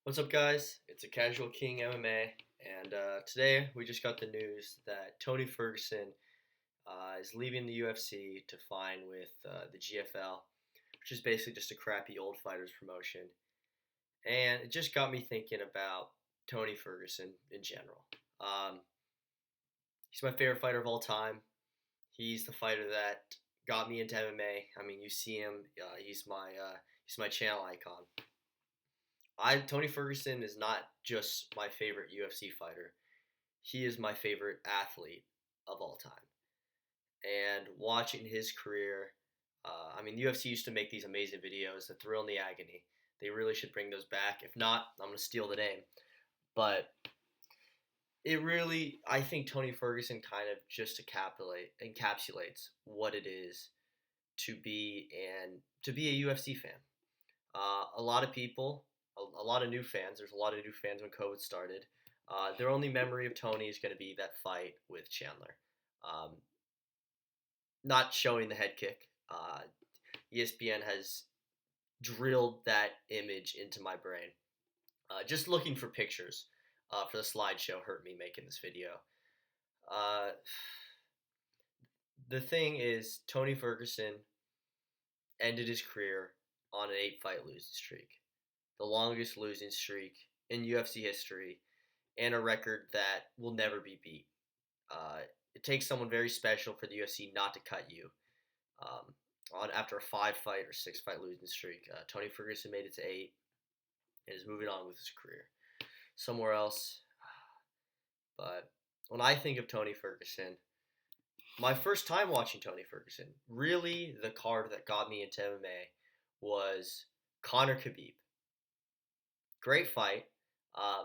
What's up, guys? It's a Casual King MMA, and today we just got the news that Tony Ferguson is leaving the UFC to fight with the GFL, which is basically just a crappy old fighters promotion. And it just got me thinking about Tony Ferguson in general. Um, he's my favorite fighter of all time. He's the fighter that got me into MMA. I mean, you see him; he's my channel icon. Tony Ferguson is not just my favorite UFC fighter. He is my favorite athlete of all time. And watching his career, I mean, the UFC used to make these amazing videos, The Thrill and the Agony. They really should bring those back. If not, I'm going to steal the name. But I think Tony Ferguson kind of just encapsulates what it is to be a UFC fan. A lot of people, a lot of new fans. There's a lot of new fans when COVID started. Their only memory of Tony is going to be that fight with Chandler. Um, Not showing the head kick. ESPN has drilled that image into my brain. Just looking for pictures for the slideshow hurt me making this video. Uh, the thing is, Tony Ferguson ended his career on an 8-fight losing streak, the longest losing streak in UFC history, and a record that will never be beat. Uh, it takes someone very special for the UFC not to cut you. After a 5-fight or 6-fight losing streak, Tony Ferguson made it to 8 and is moving on with his career somewhere else. But when I think of Tony Ferguson, my first time watching Tony Ferguson, really the card that got me into MMA was Conor Khabib. Great fight, uh,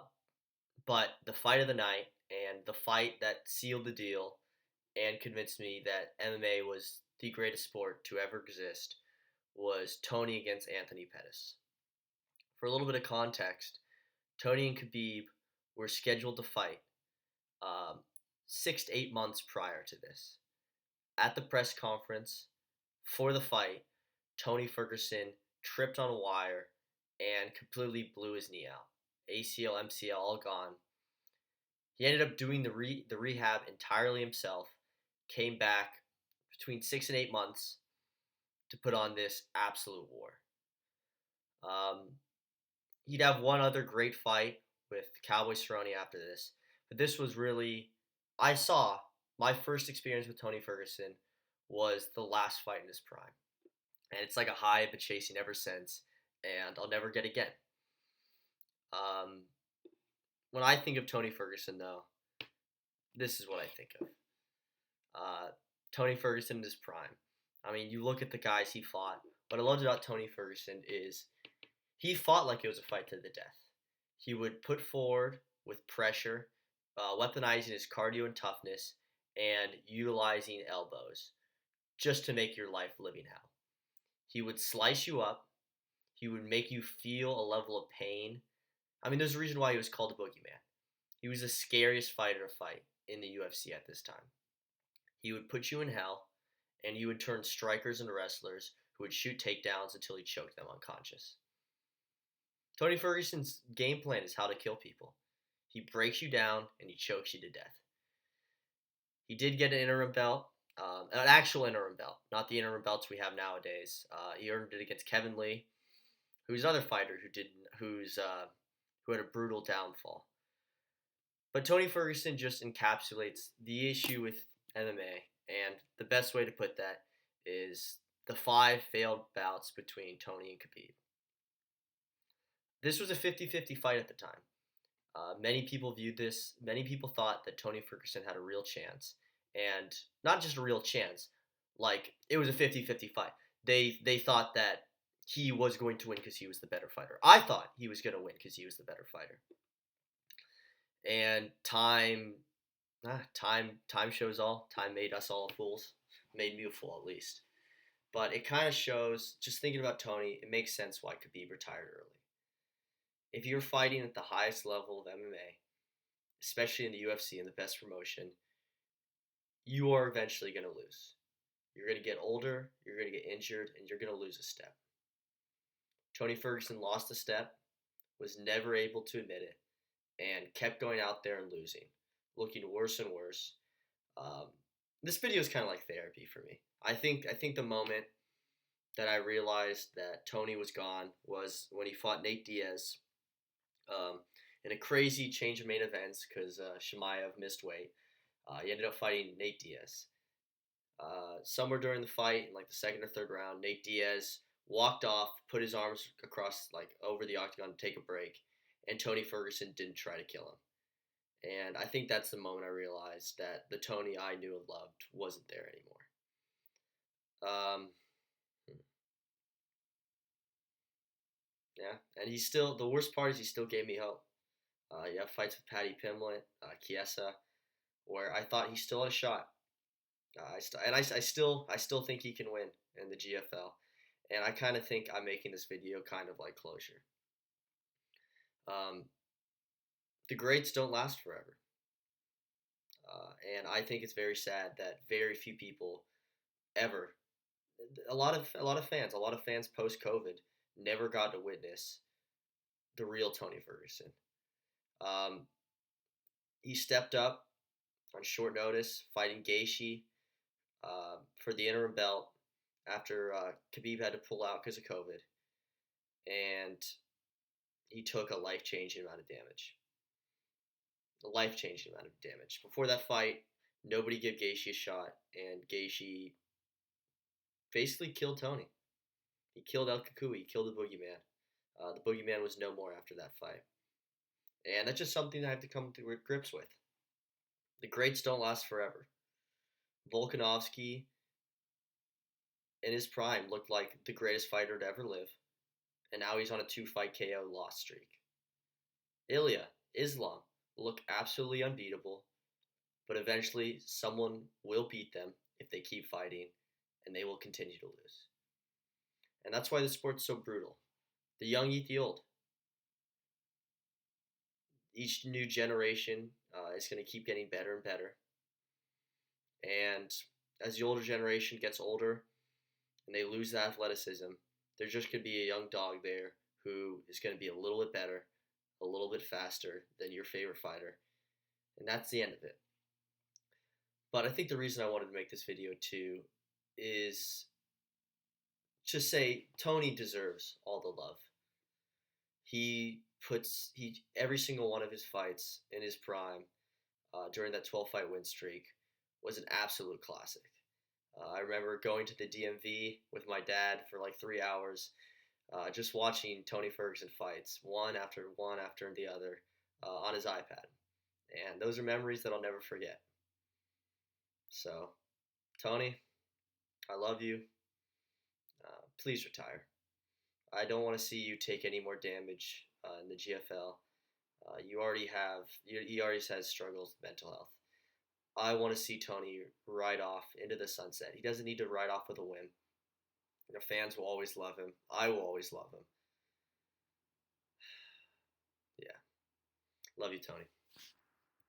but the fight of the night and the fight that sealed the deal and convinced me that MMA was the greatest sport to ever exist was Tony against Anthony Pettis. For a little bit of context, Tony and Khabib were scheduled to fight um, 6 to 8 months prior to this. At the press conference for the fight, Tony Ferguson tripped on a wire and completely blew his knee out. ACL, MCL, all gone. He ended up doing the rehab entirely himself. Came back between 6 and 8 months to put on this absolute war. He'd have one other great fight with Cowboy Cerrone after this, but this was really I saw my first experience with Tony Ferguson was the last fight in his prime, and it's like a high I've been chasing ever since, and I'll never get again. Um, when I think of Tony Ferguson, though, this is what I think of. Tony Ferguson in his prime. I mean, you look at the guys he fought. What I loved about Tony Ferguson is he fought like it was a fight to the death. He would put forward with pressure, weaponizing his cardio and toughness, and utilizing elbows just to make your life living hell. He would slice you up. He would make you feel a level of pain. I mean, there's a reason why he was called the Boogeyman. He was the scariest fighter to fight in the UFC at this time. He would put you in hell, and you would turn strikers into wrestlers who would shoot takedowns until he choked them unconscious. Tony Ferguson's game plan is how to kill people. He breaks you down and he chokes you to death. He did get an interim belt, an actual interim belt, not the interim belts we have nowadays. He earned it against Kevin Lee, who's another fighter who had a brutal downfall. But Tony Ferguson just encapsulates the issue with MMA, and the best way to put that is the 5 failed bouts between Tony and Khabib. This was a 50-50 fight at the time. Many people thought that Tony Ferguson had a real chance, and not just a real chance, like it was a 50-50 fight. They thought that he was going to win because he was the better fighter. I thought he was going to win because he was the better fighter. And time shows all. Time made us all fools. Made me a fool at least. But it kind of shows, just thinking about Tony, it makes sense why Khabib retired early. If you're fighting at the highest level of MMA, especially in the UFC and the best promotion, you are eventually going to lose. You're going to get older, you're going to get injured, and you're going to lose a step. Tony Ferguson lost a step, was never able to admit it, and kept going out there and losing, looking worse and worse. Um, this video is kind of like therapy for me. I think the moment that I realized that Tony was gone was when he fought Nate Diaz um, in a crazy change of main events because Shemaev missed weight. He ended up fighting Nate Diaz. Somewhere during the fight, in like the second or third round, Nate Diaz walked off, put his arms across like over the octagon to take a break, and Tony Ferguson didn't try to kill him. And I think that's the moment I realized that the Tony I knew and loved wasn't there anymore. Um, yeah, and he still, the worst part is he still gave me hope. You have fights with Paddy Pimblett, Chiesa, where I thought he still had a shot. I still think he can win in the GFL, and I kind of think I'm making this video kind of like closure. Um, the greats don't last forever, and I think it's very sad that very few people ever, a lot of fans post COVID never got to witness the real Tony Ferguson. Um, he stepped up on short notice, fighting Gaethje for the interim belt after Khabib had to pull out because of COVID, and he took a life-changing amount of damage. A life-changing amount of damage. Before that fight, nobody gave Gaethje a shot, and Gaethje basically killed Tony. He killed El Kukui. He killed the Boogeyman. The Boogeyman was no more after that fight. And that's just something I have to come to grips with. The greats don't last forever. Volkanovski, in his prime, looked like the greatest fighter to ever live, and now he's on a 2-fight KO loss streak. Ilya, Islam, look absolutely unbeatable, but eventually someone will beat them if they keep fighting, and they will continue to lose. And that's why the sport's so brutal. The young eat the old. Each new generation is going to keep getting better and better. And as the older generation gets older and they lose the athleticism, there just could be a young dog there who is going to be a little bit better, a little bit faster than your favorite fighter. And that's the end of it. But I think the reason I wanted to make this video too is to say Tony deserves all the love. He every single one of his fights in his prime during that 12-fight win streak was an absolute classic. I remember going to the DMV with my dad for like 3 hours, just watching Tony Ferguson fights, one after the other, on his iPad. And those are memories that I'll never forget. So, Tony, I love you. Please retire. I don't want to see you take any more damage in the GFL. He already has struggles with mental health. I want to see Tony ride off into the sunset. He doesn't need to ride off with a win. The fans will always love him. I will always love him. Yeah. Love you, Tony.